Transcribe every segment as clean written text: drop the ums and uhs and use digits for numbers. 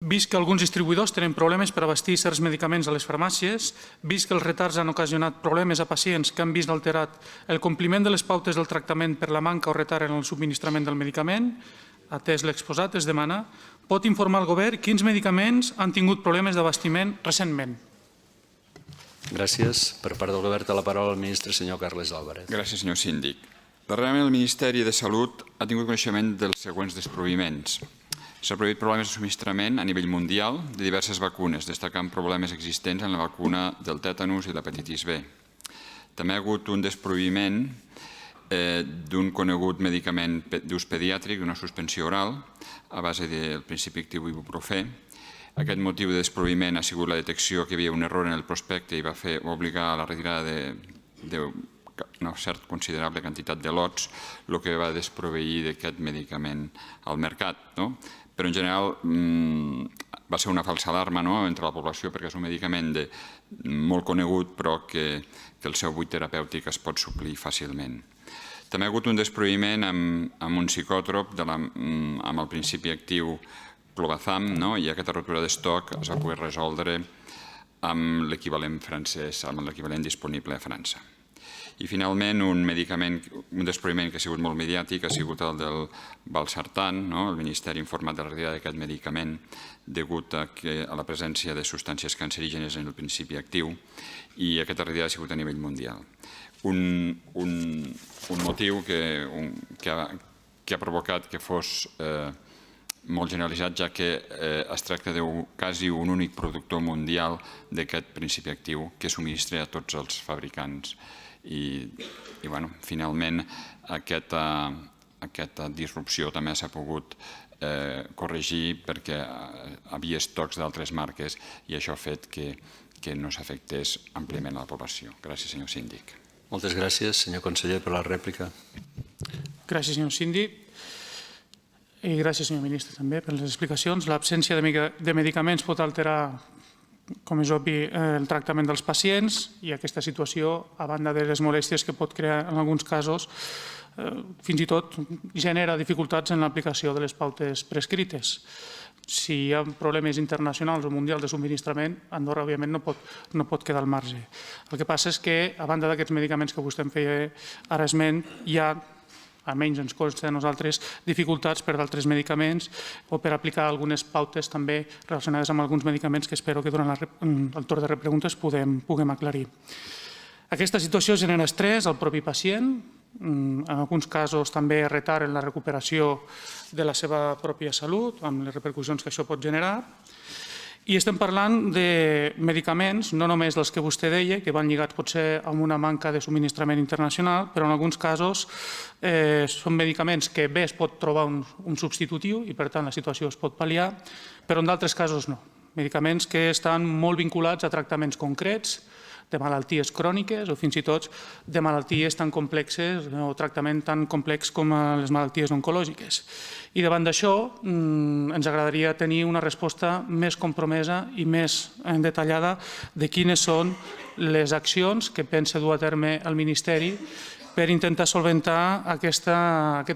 Vist que alguns distribuïdors tenen problemes per abastir certs medicaments a les farmàcies, vist que els retards han ocasionat problemes a pacients que han vist alterat el compliment de les pautes del tractament per la manca o retard en el subministrament del medicament, atès l'exposat, es demana, pot informar el govern quins medicaments han tingut problemes d'abastiment recentment. Gràcies. Per part del govern té la paraula el ministre senyor Carles Álvarez. Gràcies, senyor síndic. Darrerament el Ministeri de Salut ha tingut coneixement dels següents desproviments. S'ha produït problemes de subministrament a nivell mundial de diverses vacunes, destacant problemes existents en la vacuna del tètanus i l'hepatitis B. També ha hagut un desproviment d'un conegut medicament d'ús pediàtric, d'una suspensió oral, a base del principi actiu ibuprofè. Aquest motiu de desproviment ha sigut la detecció que hi havia un error en el prospecte i va obligar a la retirada d'una certa considerable quantitat de lots, el que va desproveir d'aquest medicament al mercat. Però en general va ser una falsa alarma entre la població perquè és un medicament molt conegut però que el seu buit terapèutic es pot suplir fàcilment. També ha hagut un desproviment amb un psicòtrop amb el principi actiu clobazam i aquesta rotura d'estoc es va poder resoldre amb l'equivalent francès, amb l'equivalent disponible a França. I finalment un desproviment que ha sigut molt mediàtic ha sigut el del valsartan. El Ministeri ha informat de la retirada d'aquest medicament degut a la presència de substàncies cancerígenes en el principi actiu i aquesta retirada ha sigut a nivell mundial. Un motiu que ha provocat que fos molt generalitzat, ja que es tracta de quasi un únic productor mundial d'aquest principi actiu que subministra a tots els fabricants. I finalment aquesta disrupció també s'ha pogut corregir perquè hi havia estocs d'altres marques i això ha fet que no s'afectés àmpliament a la població. Gràcies, senyor síndic. Moltes gràcies, senyor conseller, per la rèplica. Gràcies, senyor síndic. I gràcies, senyor ministre, també, per les explicacions. L'absència de medicaments pot alterar, com és obvi, el tractament dels pacients i aquesta situació, a banda de les molèsties que pot crear en alguns casos, fins i tot genera dificultats en l'aplicació de les pautes prescrites. Si hi ha problemes internacionals o mundials de subministrament, Andorra, òbviament, no pot quedar al marge. El que passa és que, a banda d'aquests medicaments que vostè em feia ara esment, hi ha, almenys ens consta a nosaltres, dificultats per d'altres medicaments o per aplicar algunes pautes també relacionades amb alguns medicaments que espero que durant el torn de repreguntes puguem aclarir. Aquesta situació genera estrès al propi pacient, en alguns casos també retard en la recuperació de la seva pròpia salut, amb les repercussions que això pot generar. I estem parlant de medicaments, no només dels que vostè deia, que van lligats potser amb una manca de subministrament internacional, però en alguns casos són medicaments que bé es pot trobar un substitutiu i per tant la situació es pot pal·liar, però en d'altres casos no. Medicaments que estan molt vinculats a tractaments concrets, de malalties cròniques o fins i tot de malalties tan complexes o tractament tan complex com les malalties oncològiques. I davant d'això ens agradaria tenir una resposta més compromesa i més detallada de quines són les accions que pensa dur a terme el Ministeri per intentar solventar aquest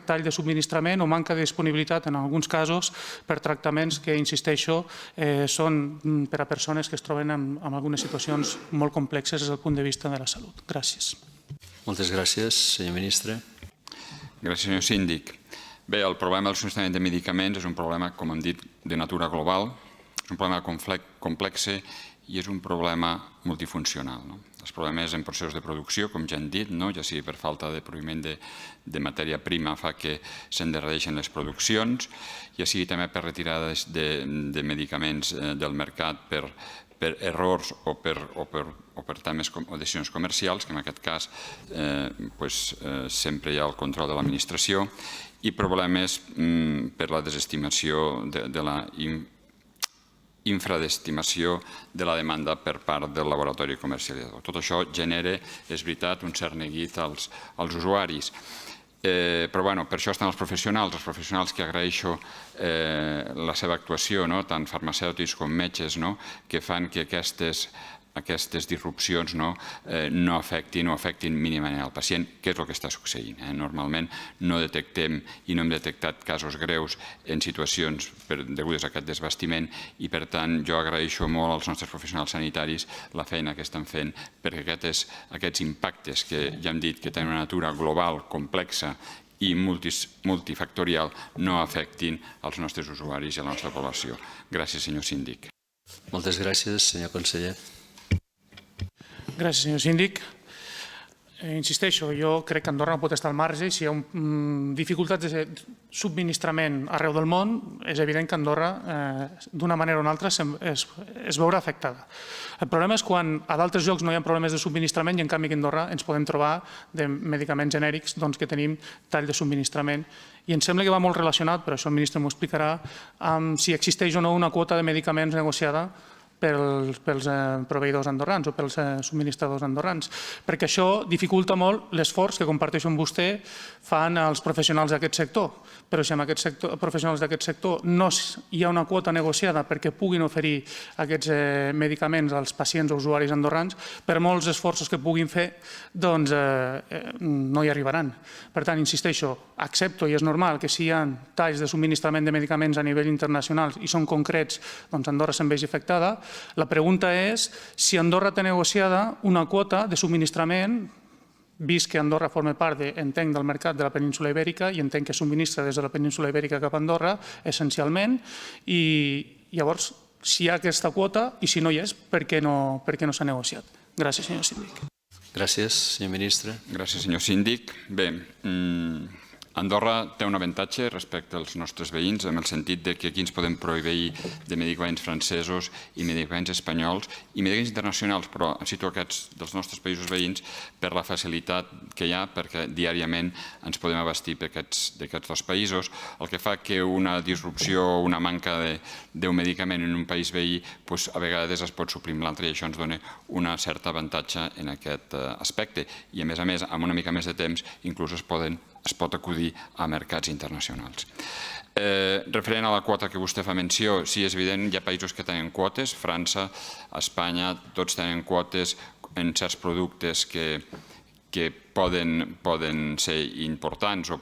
tall de subministrament o manca de disponibilitat en alguns casos per tractaments que, insisteixo, són per a persones que es troben en algunes situacions molt complexes des del punt de vista de la salut. Gràcies. Moltes gràcies, senyor ministre. Gràcies, senyor síndic. Bé, el problema del subministrament de medicaments és un problema, com hem dit, de natura global, és un problema complex i és un problema multifuncional. Els problemes en processos de producció, com ja hem dit, ja sigui per falta de proviment de matèria prima fa que s'endarrereixen les produccions, ja sigui també per retirades de medicaments del mercat per errors o per temes o decisions comercials, que en aquest cas sempre hi ha el control de l'administració, i problemes per la desestimació de la infraestimació de la demanda per part del laboratori comercialitzador. Tot això genera, és veritat, un cert neguit als usuaris. Però per això estan els professionals que agraeixo la seva actuació, tant farmacèutics com metges, que fan que aquestes aquestes disrupcions no afectin mínimament al pacient, que és el que està succeint. Normalment no detectem i no hem detectat casos greus en situacions degudes a aquest desbastiment i, per tant, jo agraeixo molt als nostres professionals sanitaris la feina que estan fent perquè aquests impactes que ja hem dit que tenen una natura global, complexa i multifactorial no afectin els nostres usuaris i a la nostra població. Gràcies, senyor síndic. Moltes gràcies, senyor conseller. Gràcies, senyor síndic. Insisteixo, jo crec que Andorra no pot estar al marge i si hi ha dificultats de subministrament arreu del món, és evident que Andorra, d'una manera o una altra, es veurà afectada. El problema és quan a d'altres llocs no hi ha problemes de subministrament i en canvi que a Andorra ens podem trobar de medicaments genèrics que tenim tall de subministrament. I em sembla que va molt relacionat, però això el ministre m'ho explicarà, amb si existeix o no una quota de medicaments negociada pels proveïdors andorrans o pels subministradors andorrans, perquè això dificulta molt l'esforç que comparteixo amb vostè fan els professionals d'aquest sector. Però si amb aquests professionals d'aquest sector no hi ha una quota negociada perquè puguin oferir aquests medicaments als pacients o usuaris andorrans, per molts esforços que puguin fer, doncs no hi arribaran. Per tant, insisteixo, accepto i és normal que si hi ha talls de subministrament de medicaments a nivell internacional i són concrets, doncs Andorra se'n vegi afectada. La pregunta és si Andorra té negociada una quota de subministrament, vist que Andorra forma part, entenc, del mercat de la península Ibèrica i entenc que subministra des de la península Ibèrica cap a Andorra, essencialment, i llavors si hi ha aquesta quota i si no hi és, per què no s'ha negociat? Gràcies, senyor síndic. Gràcies, senyor ministre. Gràcies, senyor síndic. Bé, Andorra té un avantatge respecte als nostres veïns en el sentit que aquí ens podem prohibir de medicaments francesos i medicaments espanyols i medicaments internacionals, però cito aquests dels nostres països veïns per la facilitat que hi ha perquè diàriament ens podem abastir d'aquests dos països, el que fa que una disrupció o una manca d'un medicament en un país veí a vegades es pot suprimir l'altre i això ens dona un cert avantatge en aquest aspecte i a més, amb una mica més de temps inclús es pot acudir a mercats internacionals. Referent a la quota que vostè fa menció, sí, és evident, hi ha països que tenen quotes, França, Espanya, tots tenen quotes en certs productes que poden ser importants o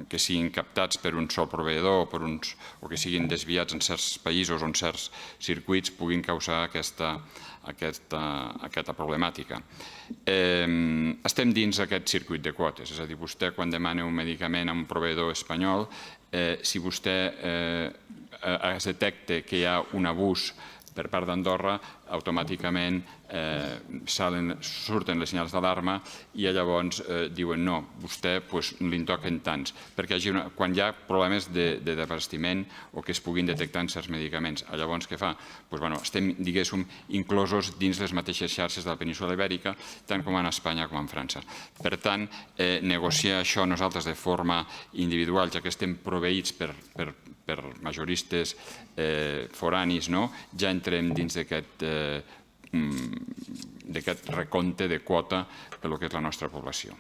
que siguin captats per un sol proveïdor o que siguin desviats en certs països o en certs circuits puguin causar aquesta problemàtica. Estem dins aquest circuit de quotes, és a dir, vostè quan demana un medicament a un proveïdor espanyol, si vostè es detecta que hi ha un abús per part d'Andorra, automàticament surten les senyals d'alarma i llavors diuen no, vostè li en toquen tants, perquè quan hi ha problemes de desabastiment o que es puguin detectar en certs medicaments, llavors què fa? Estem, diguéssim, inclosos dins les mateixes xarxes de la península Ibèrica, tant com en Espanya com en França. Per tant, negociar això nosaltres de forma individual, ja que estem proveïts per majoristes foranis, ja entrem dins d'aquest recompte de quota per lo que és la nostra població.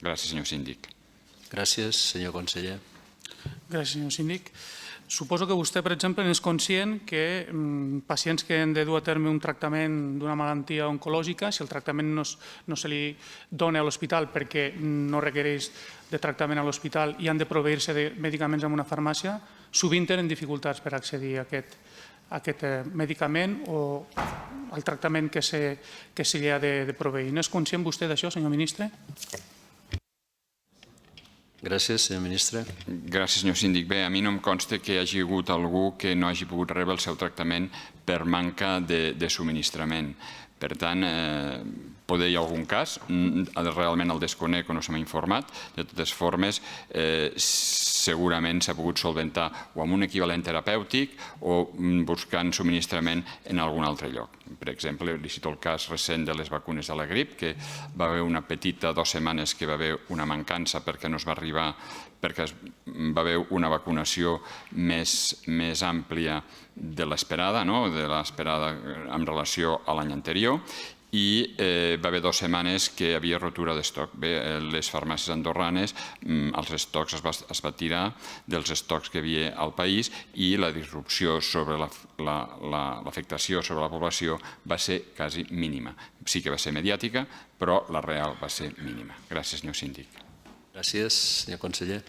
Gràcies, senyor síndic. Gràcies, senyor conseller. Gràcies, senyor síndic. Suposo que vostè, per exemple, és conscient que pacients que han de dur a terme un tractament d'una malaltia oncològica, si el tractament no se li dona a l'hospital perquè no requereix de tractament a l'hospital i han de proveir-se de medicaments en una farmàcia, sovint tenen dificultats per accedir a aquest medicament o al tractament que se li ha de proveir. No és conscient vostè d'això, senyor ministre? Gràcies, senyor ministre. Gràcies, senyor síndic. Bé, a mi no em consta que hi hagi hagut algú que no hagi pogut rebre el seu tractament per manca de subministrament. Per tant, poder hi ha algun cas, realment el desconec o no se m'ha informat. De totes formes, segurament s'ha pogut solventar o amb un equivalent terapèutic o buscant subministrament en algun altre lloc. Per exemple, li cito el cas recent de les vacunes de la grip, que va haver una petita 2 setmanes que va haver una mancança perquè no es va arribar, perquè va haver una vacunació més àmplia de l'esperada en relació a l'any anterior, i va haver 2 setmanes que hi havia rotura d'estoc. Bé, les farmàcies andorranes, els estocs es va tirar dels estocs que hi havia al país i la disrupció sobre l'afectació sobre la població va ser quasi mínima. Sí que va ser mediàtica, però la real va ser mínima. Gràcies, senyor síndic. Gràcies, senyor conseller.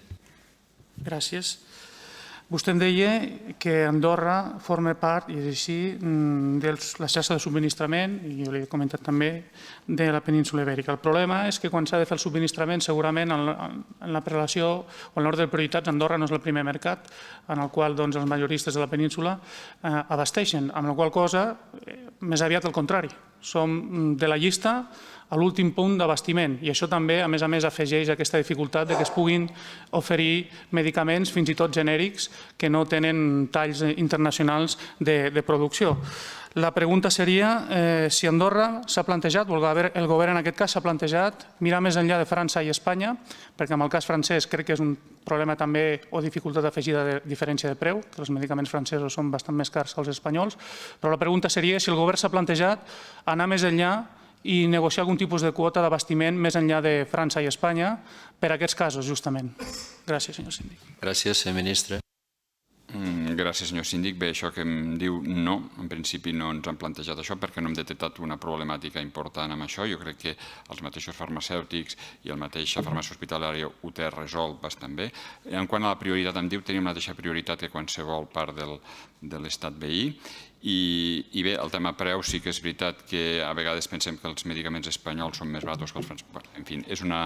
Gràcies. Vostè em deia que Andorra forma part, i és així, de la xarxa de subministrament, i jo li he comentat també, de la península Ibèrica. El problema és que quan s'ha de fer el subministrament, segurament en la prelació o en l'ordre de prioritats, Andorra no és el primer mercat en el qual els majoristes de la península abasteixen, amb la qual cosa, més aviat al contrari. Som de la llista a l'últim punt d'abastiment i això també, a més, afegeix aquesta dificultat que es puguin oferir medicaments, fins i tot genèrics, que no tenen talls internacionals de producció. La pregunta seria si Andorra s'ha plantejat, o el govern en aquest cas s'ha plantejat, mirar més enllà de França i Espanya, perquè en el cas francès crec que és un problema també o dificultat afegida de diferència de preu, que els medicaments francesos són bastant més cars que els espanyols, però la pregunta seria si el govern s'ha plantejat anar més enllà i negociar algun tipus de quota d'abastiment més enllà de França i Espanya per a aquests casos, justament. Gràcies, senyor síndic. Gràcies, senyor ministre. Gràcies, senyor síndic. Bé, això que em diu no, en principi no ens han plantejat això perquè no hem detectat una problemàtica important amb això. Jo crec que els mateixos farmacèutics i la mateixa farmàcia hospitalària ho té resolt bastant bé. En quant a la prioritat, em diu, tenim la mateixa prioritat que qualsevol part de l'estat veí. I bé, el tema preu sí que és veritat que a vegades pensem que els medicaments espanyols són més barats que els francesos. En fi, és una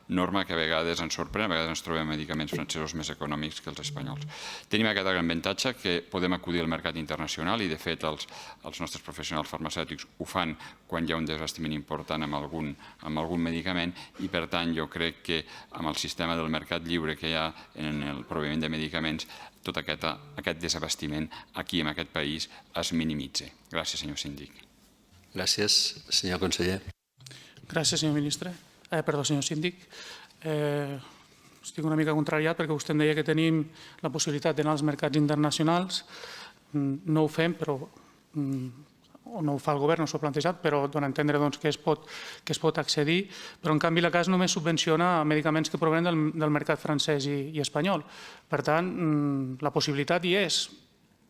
norma que a vegades ens sorprèn, a vegades ens trobem medicaments francesos més econòmics que els espanyols. Tenim aquest gran avantatge que podem acudir al mercat internacional i de fet els nostres professionals farmacèutics ho fan quan hi ha un desabastiment important amb algun medicament i per tant jo crec que amb el sistema del mercat lliure que hi ha en el proviment de medicaments tot aquest desabastiment aquí en aquest país es minimitza. Gràcies, senyor síndic. Gràcies, senyor conseller. Gràcies, senyor ministre. Perdó, senyor síndic. Estic una mica contrariat perquè vostè em deia que tenim la possibilitat d'anar als mercats internacionals. No ho fem, però o no ho fa el govern, no s'ho ha plantejat, però dona a entendre que es pot accedir, però en canvi la CAS només subvenciona medicaments que provenen del mercat francès i espanyol. Per tant, la possibilitat hi és,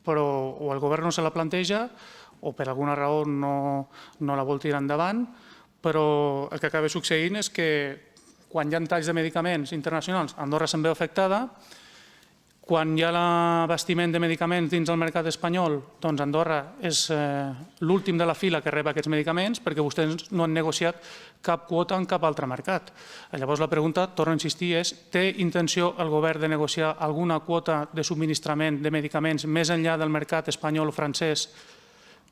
però o el govern no se la planteja o per alguna raó no la vol tirar endavant, però el que acaba succeint és que quan hi ha talls de medicaments internacionals, Andorra se'n veu afectada. Quan hi ha l'abastiment de medicaments dins del mercat espanyol, doncs Andorra és l'últim de la fila que rep aquests medicaments perquè vostès no han negociat cap quota en cap altre mercat. Llavors la pregunta, torno a insistir, és té intenció el govern de negociar alguna quota de subministrament de medicaments més enllà del mercat espanyol o francès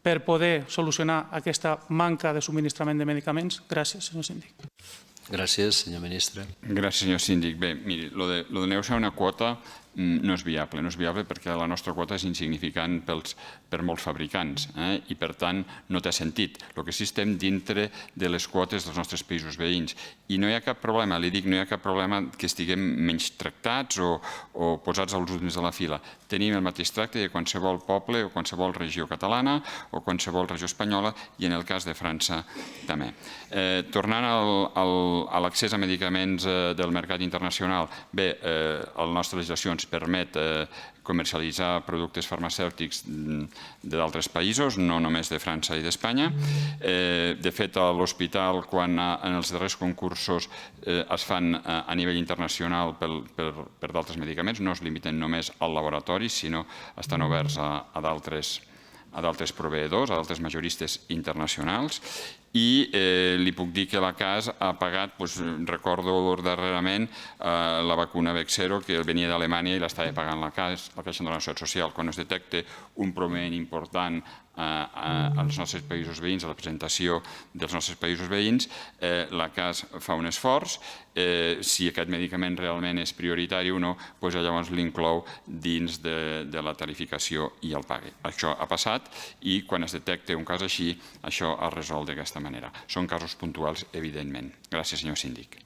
per poder solucionar aquesta manca de subministrament de medicaments? Gràcies, senyor síndic. Gràcies, senyor ministre. Gràcies, senyor síndic. Bé, miri, el de negociar una quota no és viable. No és viable perquè la nostra quota és insignificant per molts fabricants i, per tant, no té sentit. El que sí estem dintre de les quotes dels nostres països veïns. I no hi ha cap problema, li dic, no hi ha cap problema que estiguem menys tractats o posats als últims de la fila. Tenim el mateix tracte de qualsevol poble o qualsevol regió catalana o qualsevol regió espanyola i en el cas de França també. Tornant a l'accés a medicaments del mercat internacional, bé, la nostra legislació ens permet comercialitzar productes farmacèutics d'altres països, no només de França i d'Espanya. De fet, a l'hospital, quan en els darrers concursos es fan a nivell internacional per d'altres medicaments, no es limiten només al laboratori, sinó estan oberts a d'altres proveïdors, a d'altres majoristes internacionals. I li puc dir que la CAS ha pagat, recordo darrerament, la vacuna Bexero que venia d'Alemanya i l'estava pagant la Caixa de la Seguretat Social. Quan es detecta un proviment important als nostres països veïns, a la presentació dels nostres països veïns, la CAS fa un esforç. Si aquest medicament realment és prioritari o no, llavors l'inclou dins de la tarificació i el pague. Això ha passat i quan es detecta un cas així, això es resol d'aquesta manera. Són casos puntuals, evidentment. Gràcies, senyor síndic.